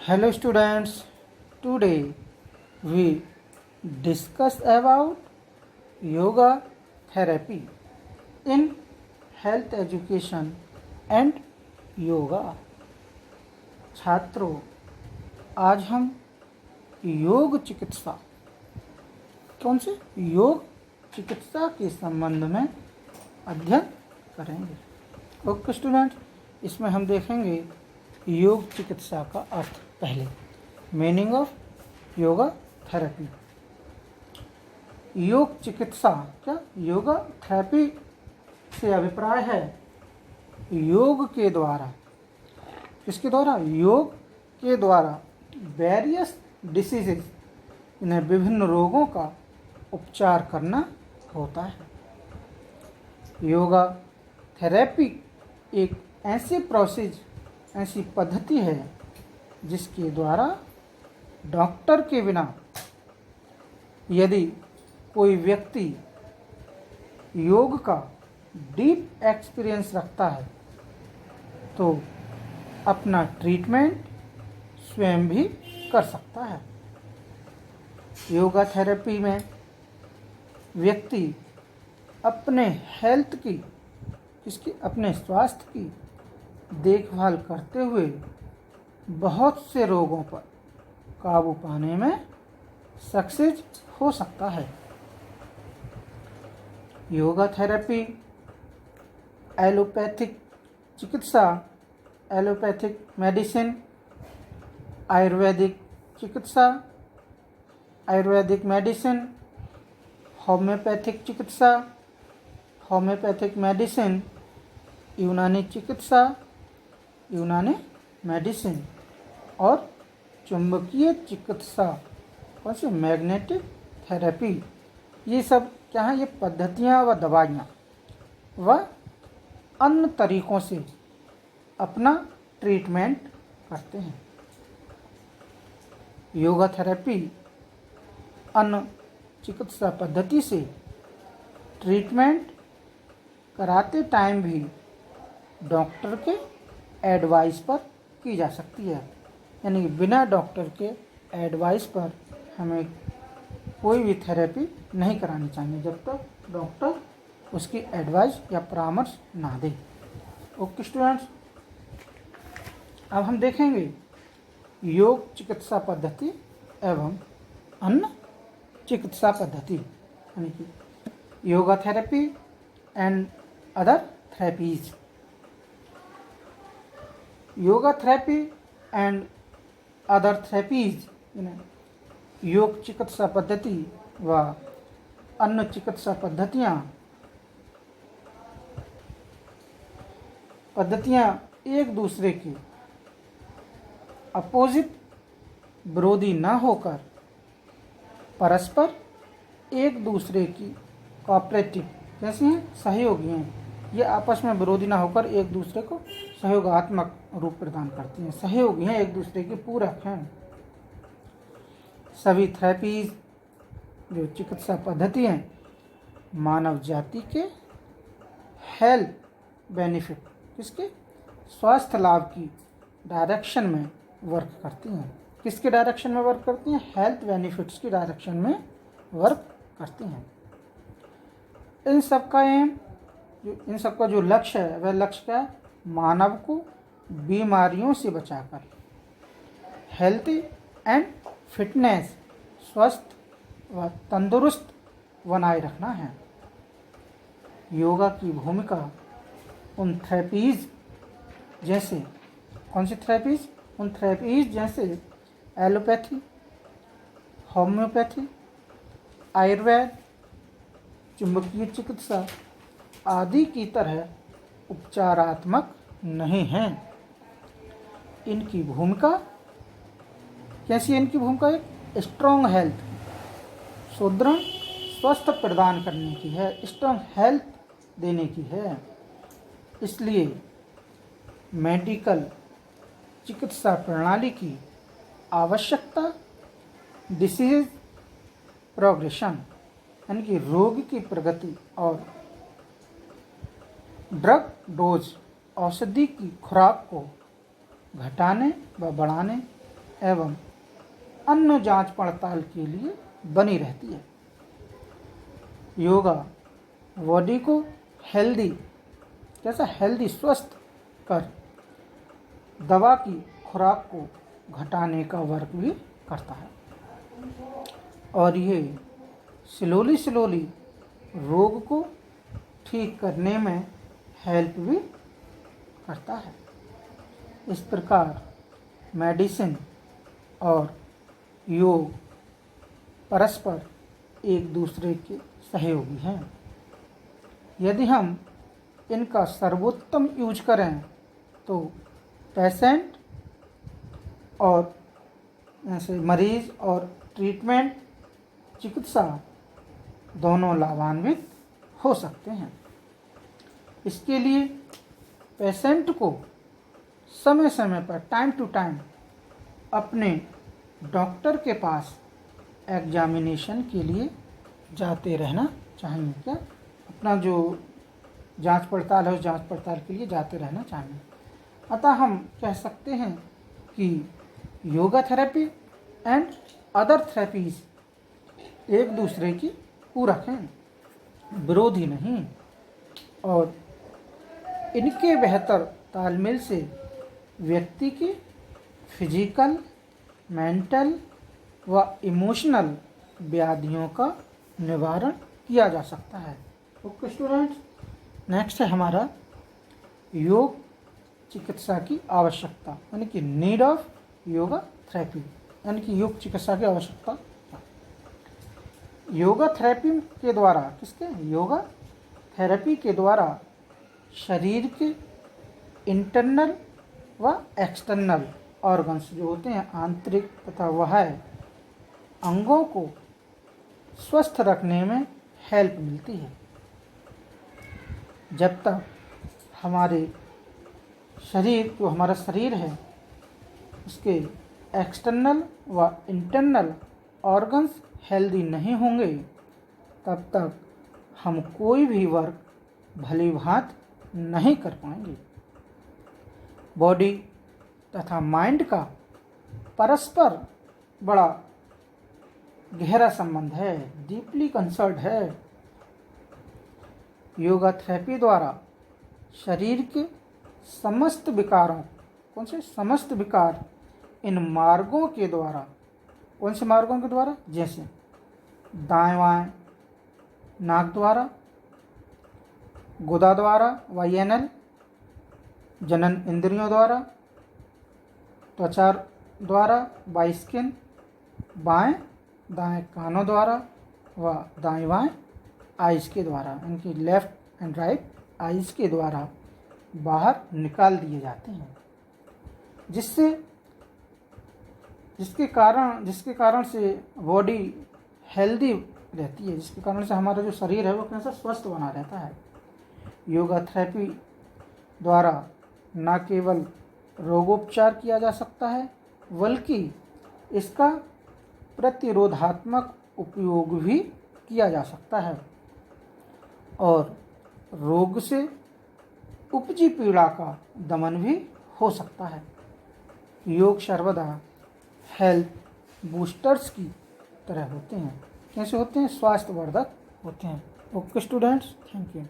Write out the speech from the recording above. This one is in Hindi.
Hello students, today we discuss about yoga therapy in health education and yoga। छात्रों, आज हम योग चिकित्सा कौन से योग चिकित्सा के संबंध में अध्ययन करेंगे। ओके स्टूडेंट, इसमें हम देखेंगे योग चिकित्सा का अर्थ। पहले मीनिंग ऑफ योगा थेरेपी। योग चिकित्सा क्या योगा थेरेपी से अभिप्राय है योग के द्वारा, किसके द्वारा, योग के द्वारा वेरियस डिसीजेज, इन्हें विभिन्न रोगों का उपचार करना होता है। योगा थेरेपी एक ऐसी प्रोसेस, ऐसी पद्धति है जिसके द्वारा डॉक्टर के बिना यदि कोई व्यक्ति योग का डीप एक्सपीरियंस रखता है तो अपना ट्रीटमेंट स्वयं भी कर सकता है। योगा थेरेपी में व्यक्ति अपने हेल्थ की, इसकी अपने स्वास्थ्य की देखभाल करते हुए बहुत से रोगों पर काबू पाने में सक्सेस हो सकता है। योगा थेरेपी एलोपैथिक चिकित्सा, एलोपैथिक मेडिसिन, आयुर्वेदिक चिकित्सा, आयुर्वेदिक मेडिसिन, होम्योपैथिक चिकित्सा, होम्योपैथिक मेडिसिन, यूनानी चिकित्सा, यूनानी मेडिसिन और चुंबकीय चिकित्सा, कौन सी, मैग्नेटिक थेरेपी, ये सब क्या है, ये पद्धतियाँ व दवाइयाँ व अन्य तरीक़ों से अपना ट्रीटमेंट करते हैं। योगा थेरेपी अन्य चिकित्सा पद्धति से ट्रीटमेंट कराते टाइम भी डॉक्टर के एडवाइस पर की जा सकती है, यानी कि बिना डॉक्टर के एडवाइस पर हमें कोई भी थेरेपी नहीं करानी चाहिए जब तक डॉक्टर उसकी एडवाइस या परामर्श ना दे। ओके स्टूडेंट्स, अब हम देखेंगे योग चिकित्सा पद्धति एवं अन्य चिकित्सा पद्धति, यानी कि yoga therapy and other therapies. Yoga therapy and other therapies, योग चिकित्सा पद्धति व अन्य चिकित्सा पद्धतियाँ एक दूसरे के अपोजिट, विरोधी न होकर परस्पर एक दूसरे की कोऑपरेटिव, कैसी हैं, सहयोगी हैं। ये आपस में विरोधी ना होकर एक दूसरे को सहयोगात्मक रूप प्रदान करती हैं, सहयोगी हैं, एक दूसरे के पूरक हैं। सभी थेरेपीज जो चिकित्सा पद्धति हैं मानव जाति के हेल्थ बेनिफिट, किसके, स्वास्थ्य लाभ की डायरेक्शन में वर्क करती हैं। किसके डायरेक्शन में वर्क करती हैं, हेल्थ बेनिफिट्स की डायरेक्शन में वर्क करती हैं। इन सबका जो लक्ष्य है वह लक्ष्य क्या है, मानव को बीमारियों से बचाकर हेल्थी एंड फिटनेस, स्वस्थ व तंदुरुस्त बनाए रखना है। योगा की भूमिका उन थेरेपीज जैसे, कौन सी थेरेपीज, उन थेरेपीज जैसे एलोपैथी, होम्योपैथी, आयुर्वेद, चुंबकीय चिकित्सा आदि की तरह उपचारात्मक नहीं हैं। इनकी भूमिका कैसी है, इनकी भूमिका एक स्ट्रॉन्ग हेल्थ, सुदृढ़ स्वस्थ प्रदान करने की है, स्ट्रॉन्ग हेल्थ देने की है। इसलिए मेडिकल चिकित्सा प्रणाली की आवश्यकता डिसीज प्रोग्रेशन, यानी कि रोग की प्रगति और ड्रग डोज, औषधि की खुराक को घटाने व बढ़ाने एवं अन्य जांच पड़ताल के लिए बनी रहती है। योगा बॉडी को हेल्दी, कैसा हेल्दी, स्वस्थ कर दवा की खुराक को घटाने का वर्क भी करता है और ये स्लोली रोग को ठीक करने में हेल्प भी करता है। इस प्रकार मेडिसिन और योग परस्पर एक दूसरे के सहयोगी हैं। यदि हम इनका सर्वोत्तम यूज करें तो पेशेंट और ऐसे मरीज और ट्रीटमेंट चिकित्सा दोनों लाभान्वित हो सकते हैं। इसके लिए पेशेंट को समय समय पर टाइम टू टाइम अपने डॉक्टर के पास एग्जामिनेशन के लिए जाते रहना चाहिए। क्या अपना जो जांच पड़ताल है उस जांच पड़ताल के लिए जाते रहना चाहिए। अतः हम कह सकते हैं कि yoga therapy and other therapies एक दूसरे की पूरक हैं, विरोधी नहीं, और इनके बेहतर तालमेल से व्यक्ति की फिजिकल, मेंटल व इमोशनल व्याधियों का निवारण किया जा सकता है। ओके स्टूडेंट्स, नेक्स्ट है हमारा योग चिकित्सा की आवश्यकता, यानी कि नीड ऑफ योगा थेरेपी, यानी कि योग चिकित्सा की आवश्यकता। योगा थेरेपी के द्वारा, किसके, योगा थेरेपी के द्वारा शरीर के इंटरनल व एक्सटर्नल ऑर्गन्स जो होते हैं, आंतरिक तथा बाह्य अंगों को स्वस्थ रखने में हेल्प मिलती है। जब तक हमारे शरीर, जो हमारा शरीर है, उसके एक्सटर्नल व इंटरनल ऑर्गन्स हेल्दी नहीं होंगे, तब तक हम कोई भी वर्क भली भांति नहीं कर पाएंगे। बॉडी तथा माइंड का परस्पर बड़ा गहरा संबंध है, डीपली कंसर्न्ड है। योगा थेरेपी द्वारा शरीर के समस्त विकारों, कौन से समस्त विकार, इन मार्गों के द्वारा, कौन से मार्गों के द्वारा, जैसे दाएं बाएं नाक द्वारा, गुदा द्वारा वाइएनल, जनन इंद्रियों द्वारा, त्वचा द्वारा बाई स्किन, बाएं दाएं कानों द्वारा व दाएं बाएं आइज़ के द्वारा, यानी लेफ्ट एंड राइट आइज़ के द्वारा बाहर निकाल दिए जाते हैं, जिसके कारण से बॉडी हेल्दी रहती है, जिसके कारण से हमारा जो शरीर है वो कैसा स्वस्थ बना रहता है। योगा थेरेपी द्वारा न केवल रोगोपचार किया जा सकता है, बल्कि इसका प्रतिरोधात्मक उपयोग भी किया जा सकता है और रोग से उपजी पीड़ा का दमन भी हो सकता है। योग सर्वदा हेल्थ बूस्टर्स की तरह होते हैं। कैसे होते हैं? स्वास्थ्यवर्धक होते हैं। Okay students, thank you.